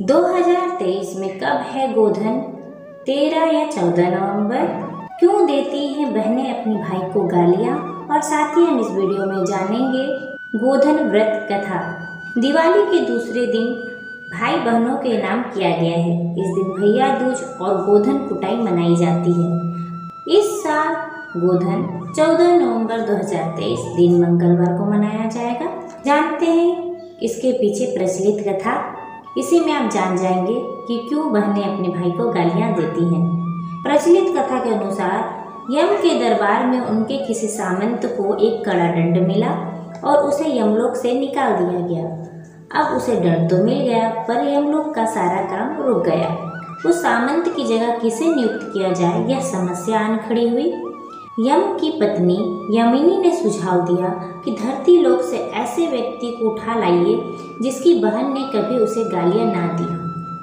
2023 में कब है गोधन? 13 या 14 नवंबर। क्यों देती हैं बहनें अपनी भाई को गालियाँ? और साथ ही हम इस वीडियो में जानेंगे गोधन व्रत कथा। दिवाली के दूसरे दिन भाई बहनों के नाम किया गया है। इस दिन भैया दूज और गोधन कुटाई मनाई जाती है। इस साल गोधन 14 नवंबर 2023 दिन मंगलवार को मनाया जाएगा। जानते हैं इसके पीछे प्रचलित कथा। इसी में आप जान जाएंगे कि क्यों बहनें अपने भाई को गालियां देती हैं। प्रचलित कथा के अनुसार यम के दरबार में उनके किसी सामंत को एक कड़ा दंड मिला और उसे यमलोक से निकाल दिया गया। अब उसे दंड तो मिल गया पर यमलोक का सारा काम रुक गया। उस सामंत की जगह किसे नियुक्त किया जाए, यह समस्या आन खड़ी हुई। यम की पत्नी यमिनी ने सुझाव दिया कि धरती लोक से ऐसे व्यक्ति को उठा लाइए जिसकी बहन ने कभी उसे गालियां ना दी हो,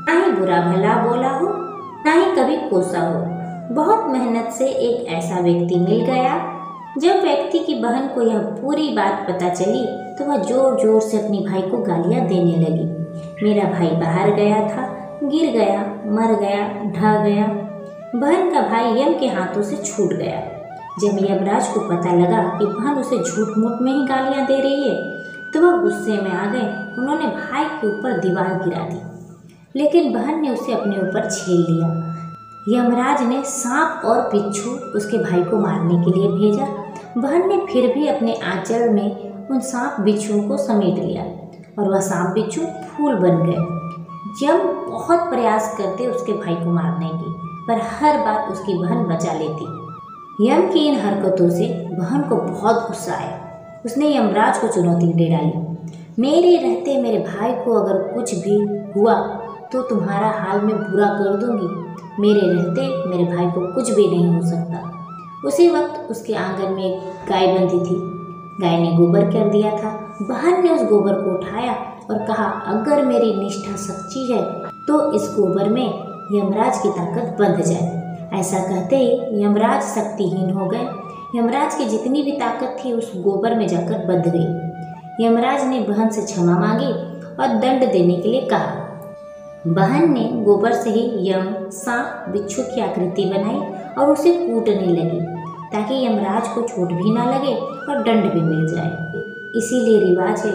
ना ही बुरा भला बोला हो, ना ही कभी कोसा हो। बहुत मेहनत से एक ऐसा व्यक्ति मिल गया। जब व्यक्ति की बहन को यह पूरी बात पता चली तो वह जोर जोर से अपनी भाई को गालियां देने लगी। मेरा भाई बाहर गया था, गिर गया, मर गया, ढह गया। बहन का भाई यम के हाथों से छूट गया। जब यमराज को पता लगा कि बहन उसे झूठ मूठ में ही गालियां दे रही है तो वह गुस्से में आ गए। उन्होंने भाई के ऊपर दीवार गिरा दी, लेकिन बहन ने उसे अपने ऊपर छेल लिया। यमराज ने सांप और बिच्छू उसके भाई को मारने के लिए भेजा। बहन ने फिर भी अपने आंचल में उन सांप बिच्छुओं को समेट लिया और वह सांप बिच्छू फूल बन गए। यम बहुत प्रयास करते उसके भाई को मारने की, पर हर बार उसकी बहन बचा लेती। यम की इन हरकतों से बहन को बहुत गुस्सा आया। उसने यमराज को चुनौती दे डाली, मेरे रहते मेरे भाई को अगर कुछ भी हुआ तो तुम्हारा हाल मैं बुरा कर दूंगी। मेरे रहते मेरे भाई को कुछ भी नहीं हो सकता। उसी वक्त उसके आंगन में एक गाय बंधी थी। गाय ने गोबर कर दिया था। बहन ने उस गोबर को उठाया और कहा, अगर मेरी निष्ठा सच्ची है तो इस गोबर में यमराज की ताकत बंध जाए। ऐसा कहते ही यमराज शक्तिहीन हो गए। यमराज की जितनी भी ताकत थी उस गोबर में जाकर बंध गई। यमराज ने बहन से क्षमा मांगी और दंड देने के लिए कहा। बहन ने गोबर से ही यम सांप बिच्छू की आकृति बनाई और उसे कूटने लगी ताकि यमराज को चोट भी ना लगे और दंड भी मिल जाए। इसीलिए रिवाज है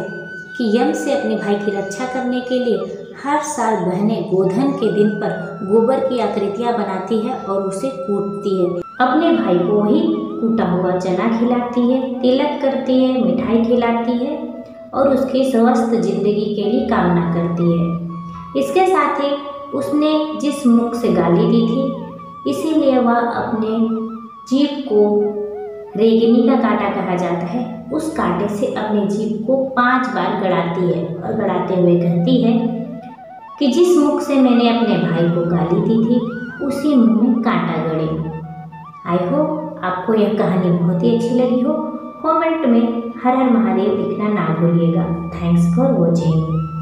कि यम से अपने भाई की रक्षा करने के लिए हर साल बहनें गोधन के दिन पर गोबर की आकृतियां बनाती है और उसे कूटती है। अपने भाई को वही कूटा हुआ चना खिलाती है, तिलक करती है, मिठाई खिलाती है और उसकी स्वस्थ जिंदगी के लिए कामना करती है। इसके साथ ही उसने जिस मुख से गाली दी थी, इसीलिए वह अपने जीभ को रेगिनी का कांटा कहा जाता है। उस कांटे से अपने जीभ को 5 बार गड़ाती है और गड़ाते हुए कहती है कि जिस मुख से मैंने अपने भाई को गाली दी थी उसी मुंह में कांटा गड़े। आई होप आपको यह कहानी बहुत ही अच्छी लगी हो। कमेंट में हर हर महादेव लिखना ना भूलिएगा। Thanks for watching.